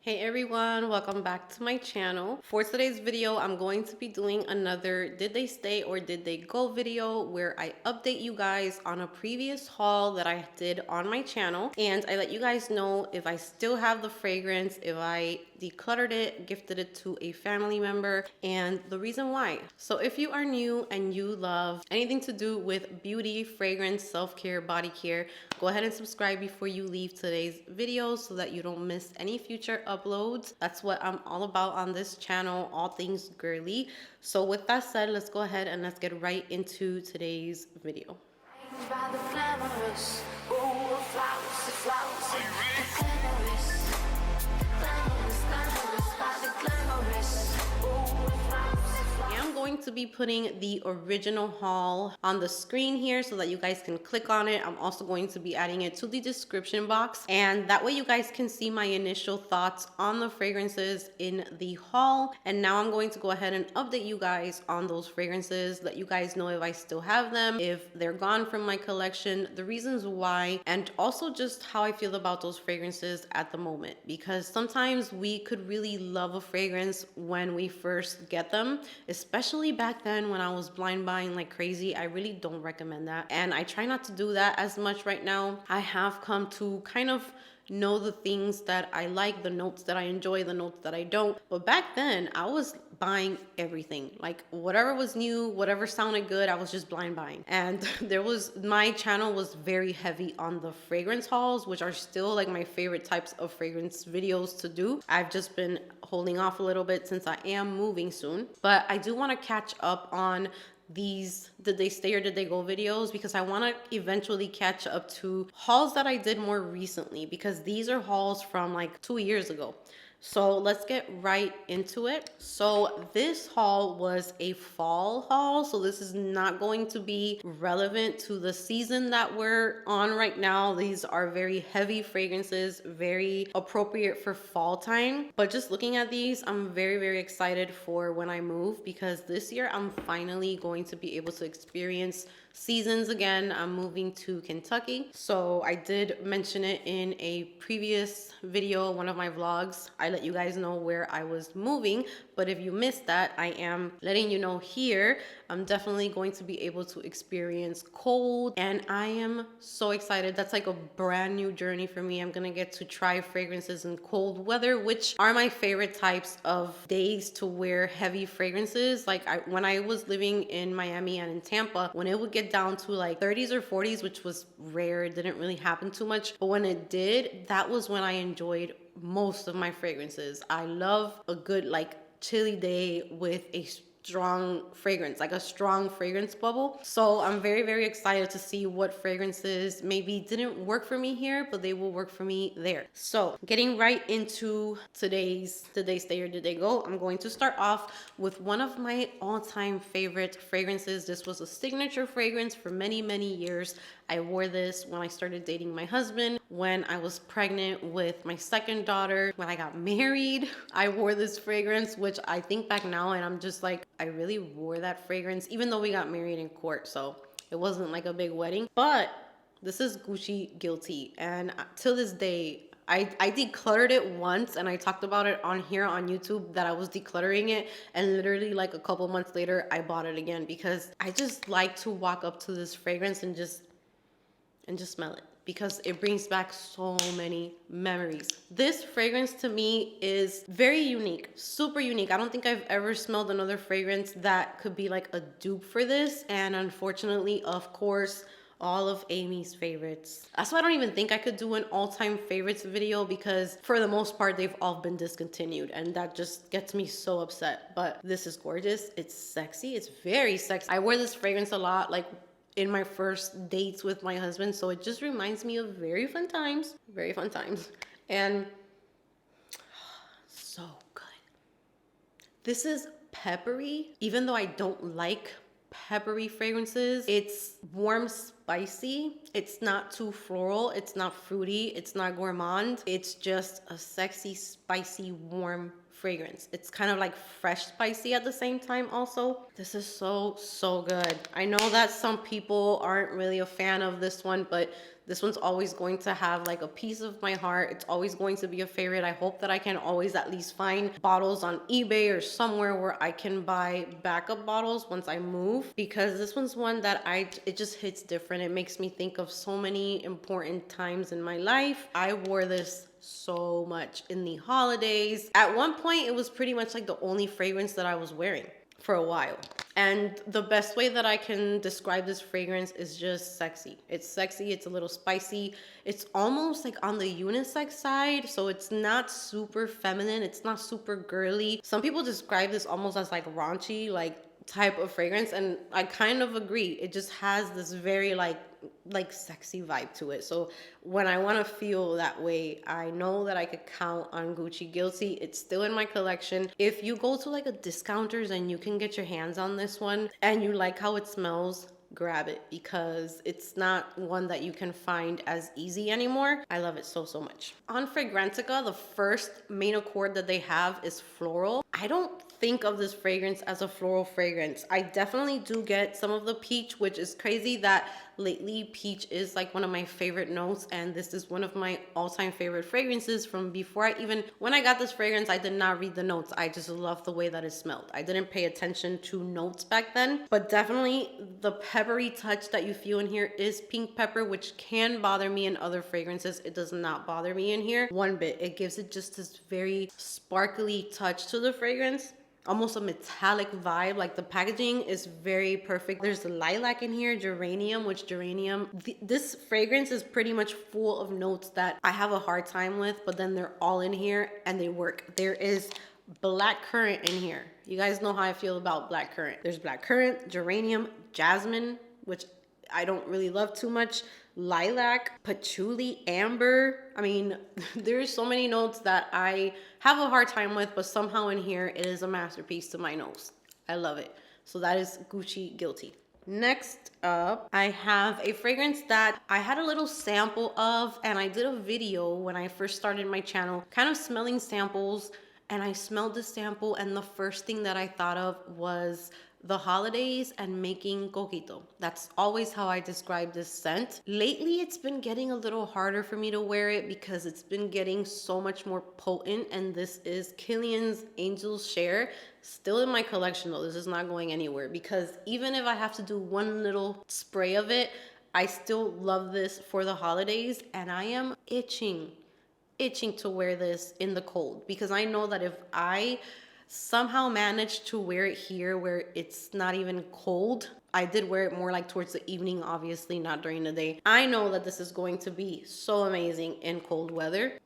Hey everyone, welcome back to my channel. For today's video, I'm going to be doing another did they stay or did they go video where I update you guys on a previous haul that I did on my channel, and I let you guys know if I still have the fragrance, if I decluttered it, gifted it to a family member, and the reason why. So if you are new and you love anything to do with beauty, fragrance, self-care, body care, go ahead and subscribe before you leave today's video so that you don't miss any future uploads. That's what I'm all about on this channel, all things girly. So with that said, let's go ahead and let's get right into today's video. To be putting the original haul on the screen here so that you guys can click on it. I'm also going to be adding it to the description box, and that way you guys can see my initial thoughts on the fragrances in the haul. And now I'm going to go ahead and update you guys on those fragrances, let you guys know if I still have them, if they're gone from my collection, the reasons why, and also just how I feel about those fragrances at the moment. Because sometimes we could really love a fragrance when we first get them, especially back then when I was blind buying like crazy. I really don't recommend that, and I try not to do that as much right now. I have come to kind of know the things that I like, the notes that I enjoy, the notes that I don't. But back then I was buying everything, like whatever was new, whatever sounded good, I was just blind buying. And my channel was very heavy on the fragrance hauls, which are still like my favorite types of fragrance videos to do. I've just been holding off a little bit since I am moving soon, but I do want to catch up on these did they stay or did they go videos, because I want to eventually catch up to hauls that I did more recently, because these are hauls from like 2 years ago. So let's get right into it. So this haul was a fall haul, so this is not going to be relevant to the season that we're on right now. These are very heavy fragrances, very appropriate for fall time. But just looking at these, I'm very excited for when I move, because this year I'm finally going to be able to experience seasons again. I'm moving to Kentucky. So I did mention it in a previous video, one of my vlogs. I let you guys know where I was moving, but if you missed that, I am letting you know here. I'm definitely going to be able to experience cold, and I am so excited. That's like a brand new journey for me. I'm gonna get to try fragrances in cold weather, which are my favorite types of days to wear heavy fragrances. Like when I was living in Miami and in Tampa, when it would get down to like 30s or 40s, which was rare, it didn't really happen too much, but when it did, that was when I enjoyed most of my fragrances. I love a good like chilly day with a strong fragrance, like a strong fragrance bubble. So I'm very excited to see what fragrances maybe didn't work for me here, but they will work for me there. So getting right into today's did they stay or did they go, I'm going to start off with one of my all-time favorite fragrances. This was a signature fragrance for many years. I wore this when I started dating my husband, when I was pregnant with my second daughter, when I got married. I wore this fragrance, which I think back now and I'm just like, I really wore that fragrance, even though we got married in court, so it wasn't like a big wedding. But this is Gucci Guilty, and till this day, I decluttered it once, and I talked about it on here on YouTube that I was decluttering it, and literally like a couple months later I bought it again, because I just like to walk up to this fragrance and just smell it, because it brings back so many memories. This fragrance to me is very unique, super unique. I don't think I've ever smelled another fragrance that could be like a dupe for this, and unfortunately, of course, all of Amy's favorites. That's why I don't even think I could do an all-time favorites video, because for the most part they've all been discontinued, and that just gets me so upset. But this is gorgeous, it's sexy, it's very sexy. I wear this fragrance a lot, like in my first dates with my husband, so it just reminds me of very fun times, and so good. This is peppery, even though I don't like peppery fragrances. It's warm, spicy. It's not too floral, it's not fruity, it's not gourmand. It's just a sexy, spicy, warm fragrance. It's kind of like fresh spicy at the same time also. This is so good. I know that some people aren't really a fan of this one, but this one's always going to have like a piece of my heart. It's always going to be a favorite. I hope that I can always at least find bottles on eBay or somewhere where I can buy backup bottles once I move, because this one's one that it just hits different. It makes me think of so many important times in my life. I wore this so much in the holidays. At one point, it was pretty much like the only fragrance that I was wearing for a while. And the best way that I can describe this fragrance is just sexy. It's sexy, it's a little spicy. It's almost like on the unisex side, so it's not super feminine, it's not super girly. Some people describe this almost as like raunchy, like type of fragrance, and I kind of agree. It just has this very like sexy vibe to it. So when I want to feel that way, I know that I could count on Gucci Guilty. It's still in my collection. If you go to like a discounters and you can get your hands on this one and you like how it smells, grab it, because it's not one that you can find as easy anymore. I love it so much. On Fragrantica, the first main accord that they have is floral. I don't think of this fragrance as a floral fragrance. I definitely do get some of the peach, which is crazy that lately peach is like one of my favorite notes, and this is one of my all-time favorite fragrances from before when I got this fragrance, I did not read the notes. I just love the way that it smelled. I didn't pay attention to notes back then, but definitely the peppery touch that you feel in here is pink pepper, which can bother me in other fragrances. It does not bother me in here one bit. It gives it just this very sparkly touch to the fragrance, almost a metallic vibe. Like the packaging is very perfect. There's lilac in here, geranium, this fragrance is pretty much full of notes that I have a hard time with, but then they're all in here and they work. There is black currant in here. You guys know how I feel about black currant. There's black currant, geranium, jasmine, which I don't really love too much, lilac, patchouli, amber. I mean, there's so many notes that I have a hard time with, but somehow in here it is a masterpiece to my nose. I love it. So that is Gucci Guilty. Next up, I have a fragrance that I had a little sample of, and I did a video when I first started my channel, kind of smelling samples, and I smelled the sample, and the first thing that I thought of was the holidays and making coquito. That's always how I describe this scent. Lately, it's been getting a little harder for me to wear it because it's been getting so much more potent, and this is Killians Angels Share. Still in my collection though, this is not going anywhere, because even if I have to do one little spray of it, I still love this for the holidays, and I am itching to wear this in the cold, because I know that if I somehow managed to wear it here where it's not even cold, I did wear it more like towards the evening, obviously not during the day. I know that this is going to be so amazing in cold weather.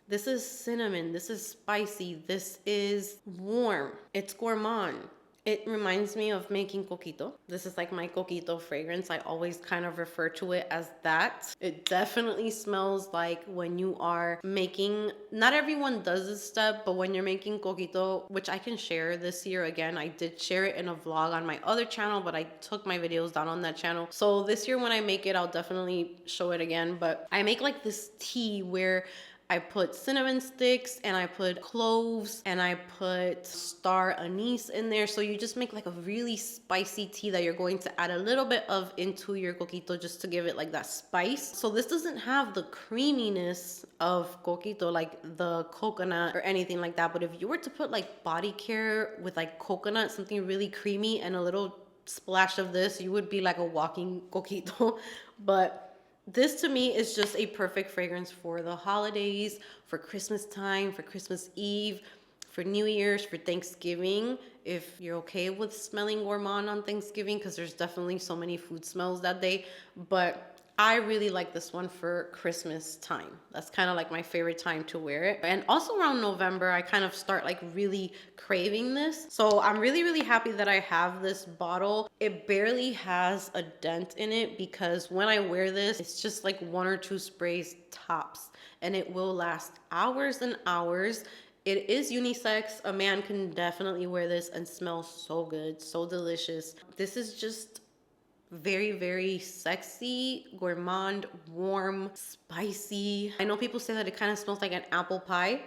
This is cinnamon, this is spicy, this is warm, it's gourmand. It reminds me of making coquito. This is like my coquito fragrance. I always kind of refer to it as that. It definitely smells like when you are making, not everyone does this step, but when you're making coquito, which I can share this year again. I did share it in a vlog on my other channel, but I took my videos down on that channel. So this year when I make it, I'll definitely show it again. But I make like this tea where I put cinnamon sticks and I put cloves and I put star anise in there. So you just make like a really spicy tea that you're going to add a little bit of into your coquito just to give it like that spice. So this doesn't have the creaminess of coquito, like the coconut or anything like that. But if you were to put like body care with like coconut, something really creamy, and a little splash of this, you would be like a walking coquito. But this to me is just a perfect fragrance for the holidays, for Christmas time, for Christmas Eve, for New Year's, for Thanksgiving. If you're okay with smelling gourmand on Thanksgiving, because there's definitely so many food smells that day. But I really like this one for Christmas time. That's kind of like my favorite time to wear it. And also around November, I kind of start like really craving this. So I'm really happy that I have this bottle. It barely has a dent in it, because when I wear this, it's just like 1 or 2 sprays tops, and it will last hours and hours. It is unisex. A man can definitely wear this and smell so good, so delicious. This is just very sexy, gourmand, warm, spicy. I know people say that it kind of smells like an apple pie.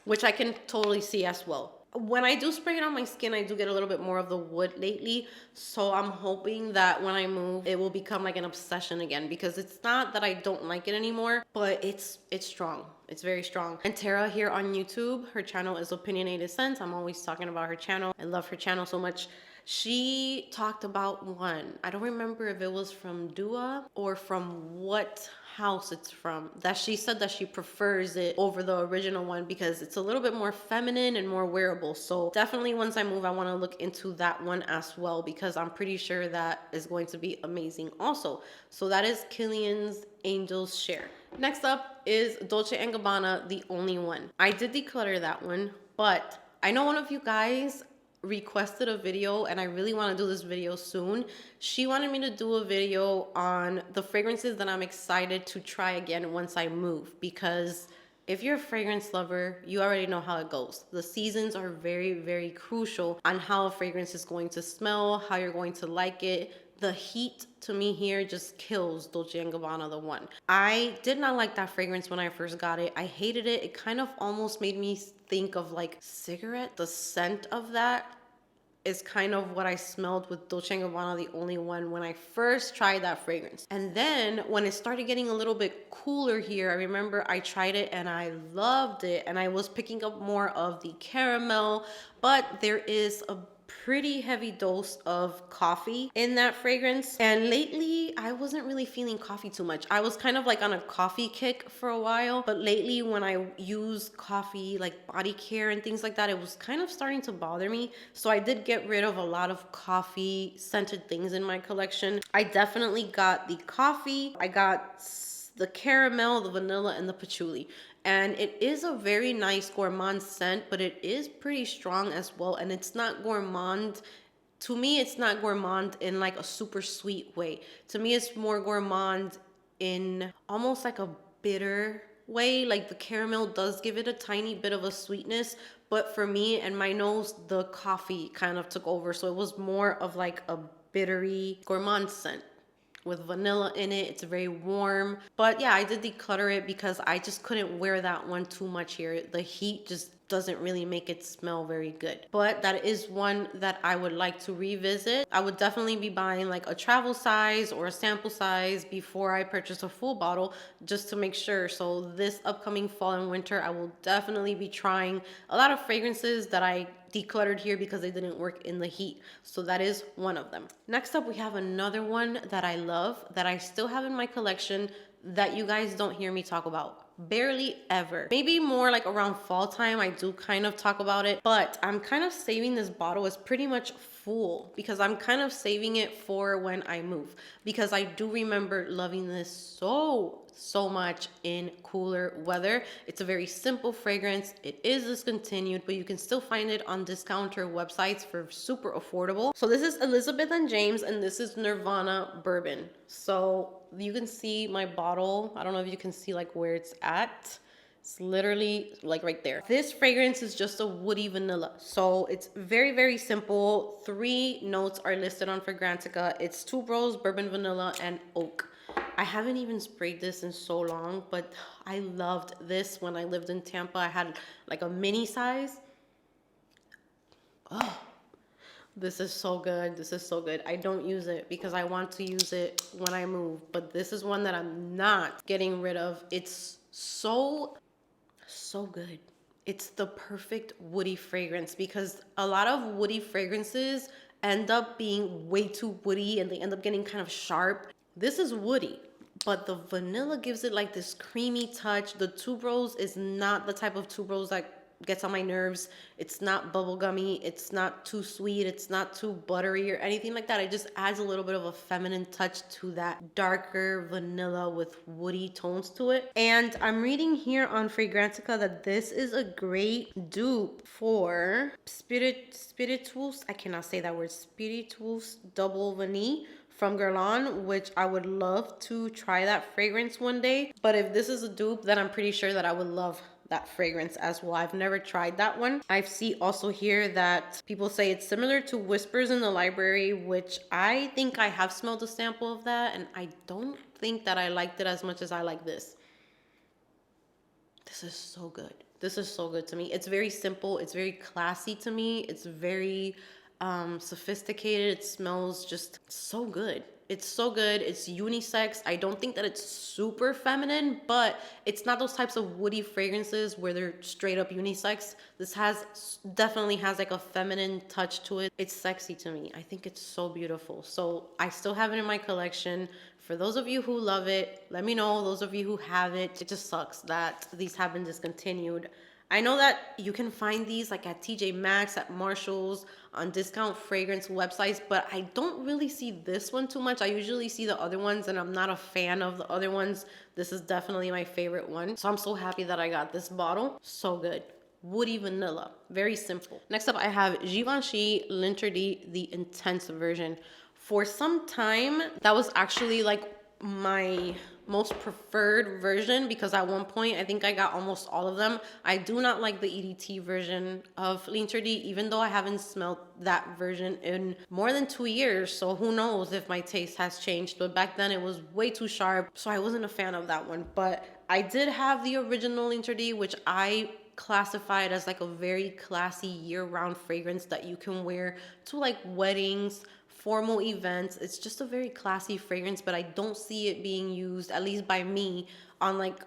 which I can totally see as well. When I do spray it on my skin, I do get a little bit more of the wood lately. So I'm hoping that when I move, it will become like an obsession again, because it's not that I don't like it anymore, but it's strong. It's very strong. And Tara here on YouTube, her channel is Opinionated Sense. I'm always talking about her channel. I love her channel so much. She talked about one, I don't remember if it was from Dua or from what house it's from, that she said that she prefers it over the original one because it's a little bit more feminine and more wearable. So definitely once I move, I want to look into that one as well, because I'm pretty sure that is going to be amazing also. So that is Killian's Angels Share. Next up is Dolce & Gabbana, The Only One. I did declutter that one, but I know one of you guys requested a video, and I really want to do this video soon. She wanted me to do a video on the fragrances that I'm excited to try again once I move, because if you're a fragrance lover, you already know how it goes. The seasons are very, very crucial on how a fragrance is going to smell, how you're going to like it. The heat to me here just kills Dolce & Gabbana The One. I did not like that fragrance when I first got it. I hated it. It kind of almost made me think of like cigarette. The scent of that is kind of what I smelled with Dolce & Gabbana The Only One when I first tried that fragrance. And then when it started getting a little bit cooler here, I remember I tried it and I loved it, and I was picking up more of the caramel, but there is a pretty heavy dose of coffee in that fragrance. And lately I wasn't really feeling coffee too much. I was kind of like on a coffee kick for a while, but lately when I use coffee like body care and things like that, it was kind of starting to bother me. So I did get rid of a lot of coffee scented things in my collection. I definitely got the coffee, I got the caramel, the vanilla, and the patchouli. And it is a very nice gourmand scent, but it is pretty strong as well. And it's not gourmand. To me, it's not gourmand in like a super sweet way. To me, it's more gourmand in almost like a bitter way. Like the caramel does give it a tiny bit of a sweetness, but for me and my nose, the coffee kind of took over. So it was more of like a bittery gourmand scent with vanilla in it. It's very warm. But yeah, I did declutter it because I just couldn't wear that one too much here. The heat just doesn't really make it smell very good. But that is one that I would like to revisit. I would definitely be buying like a travel size or a sample size before I purchase a full bottle, just to make sure. So this upcoming fall and winter, I will definitely be trying a lot of fragrances that I decluttered here because they didn't work in the heat. So that is one of them. Next up, we have another one that I love, that I still have in my collection, that you guys don't hear me talk about barely ever. Maybe more like around fall time I do kind of talk about it, but I'm kind of saving this bottle. It's pretty much full because I'm kind of saving it for when I move, because I do remember loving this so much in cooler weather. It's a very simple fragrance. It is discontinued, but you can still find it on discounter websites for super affordable. So this is Elizabeth & James, and this is Nirvana Bourbon. So you can see my bottle. I don't know if you can see like where it's at. It's literally like right there. This fragrance is just a woody vanilla. So it's very, very simple. 3 notes are listed on Fragrantica. It's tuberose, bourbon vanilla, and oak. I haven't even sprayed this in so long, but I loved this when I lived in Tampa. I had like a mini size. Oh, this is so good. This is so good. I don't use it because I want to use it when I move, but this is one that I'm not getting rid of. It's so good. It's the perfect woody fragrance, because a lot of woody fragrances end up being way too woody and they end up getting kind of sharp. This is woody, but the vanilla gives it like this creamy touch. The tuberose is not the type of tuberose that gets on my nerves. It's not bubblegummy. It's not too sweet. It's not too buttery or anything like that. It just adds a little bit of a feminine touch to that darker vanilla with woody tones to it. And I'm reading here on Fragrantica that this is a great dupe for Spirituals. I cannot say that word. Spirituals Double Vanille from Guerlain, which I would love to try that fragrance one day. But if this is a dupe, then I'm pretty sure that I would love that fragrance as well. I've never tried that one. I see also here that people say it's similar to Whispers in the Library, which I think I have smelled a sample of that, and I don't think that I liked it as much as I like this. This is so good. This is so good to me. It's very simple. It's very classy to me. It's very sophisticated. It smells just so good. It's so good. It's unisex. I don't think that it's super feminine, but it's not those types of woody fragrances where they're straight up unisex. This definitely has like a feminine touch to it. It's sexy to me. I think it's so beautiful. So I still have it in my collection. For those of you who love it, let me know. Those of you who have it, it just sucks that these have been discontinued. I know that you can find these like at TJ Maxx, at Marshall's, on discount fragrance websites, but I don't really see this one too much. I usually see the other ones, and I'm not a fan of the other ones. This is definitely my favorite one. So I'm so happy that I got this bottle. So good. Woody vanilla. Very simple. Next up, I have Givenchy L'Interdit, the intense version. For some time, that was actually like my most preferred version, because at one point I think I got almost all of them. I do not like the EDT version of L'Interdit, even though I haven't smelled that version in more than 2 years, so who knows if my taste has changed. But back then it was way too sharp, so I wasn't a fan of that one. But I did have the original L'Interdit, which I classified as like a very classy year-round fragrance that you can wear to like weddings, formal events. It's just a very classy fragrance, but I don't see it being used, at least by me, on like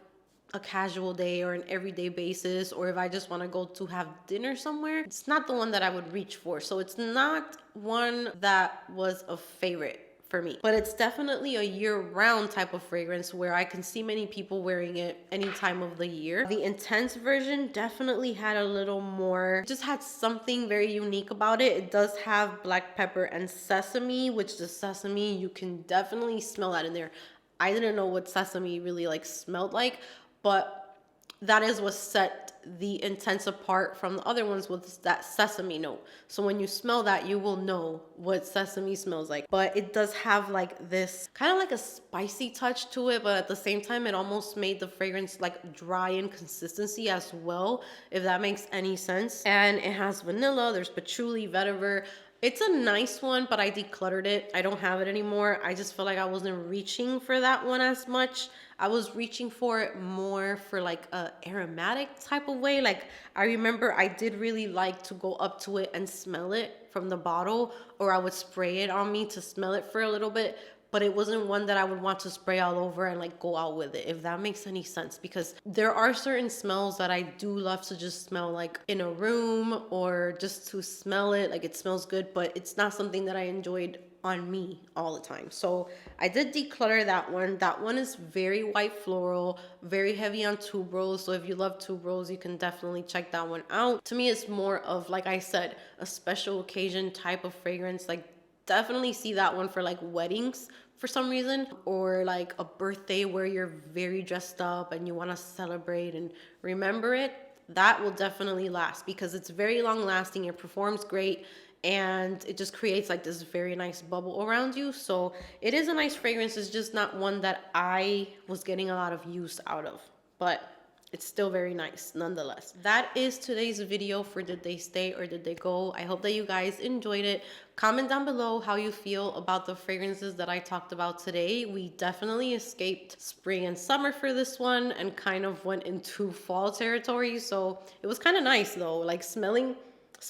a casual day or an everyday basis, or if I just want to go to have dinner somewhere. It's not the one that I would reach for. So it's not one that was a favorite for me, but it's definitely a year-round type of fragrance where I can see many people wearing it any time of the year. The intense version definitely had a little more, just had something very unique about it. It does have black pepper and sesame, which the sesame, you can definitely smell that in there. I didn't know what sesame really like smelled like, but that is what set the intense apart from the other ones, with that sesame note. So when you smell that, you will know what sesame smells like. But it does have like this kind of like a spicy touch to it, but at the same time it almost made the fragrance like dry in consistency as well, if that makes any sense. And it has vanilla, there's patchouli, vetiver. It's a nice one, but I decluttered it. I don't have it anymore. I just feel like I wasn't reaching for that one as much. I was reaching for it more for like a aromatic type of way. Like I remember I did really like to go up to it and smell it from the bottle, or I would spray it on me to smell it for a little bit. But it wasn't one that I would want to spray all over and like go out with it, if that makes any sense. Because there are certain smells that I do love to just smell like in a room, or just to smell it, like it smells good, but it's not something that I enjoyed on me all the time. So I did declutter that one. That one is very white floral, very heavy on tuberose. So if you love tuberose, you can definitely check that one out. To me, it's more of, like I said, a special occasion type of fragrance. Like definitely see that one for like weddings for some reason, or like a birthday where you're very dressed up and you want to celebrate and remember it. That will definitely last because it's very long lasting. It performs great, and it just creates like this very nice bubble around you. So it is a nice fragrance. It's just not one that I was getting a lot of use out of, but it's still very nice nonetheless. That is today's video for Did They Stay or Did They Go? I hope that you guys enjoyed it. Comment down below how you feel about the fragrances that I talked about today. We definitely escaped spring and summer for this one and kind of went into fall territory. So it was kind of nice though. Like smelling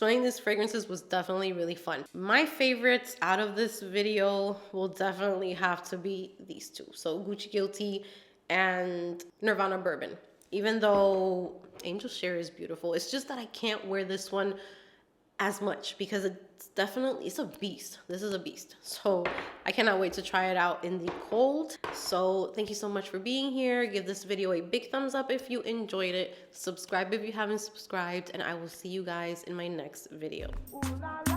these fragrances was definitely really fun. My favorites out of this video will definitely have to be these two. So Gucci Guilty and Nirvana Bourbon. Even though Angel Share is beautiful, it's just that I can't wear this one as much because it's a beast. This is a beast. So I cannot wait to try it out in the cold. So thank you so much for being here. Give this video a big thumbs up if you enjoyed it. Subscribe if you haven't subscribed, and I will see you guys in my next video. Ooh, la, la.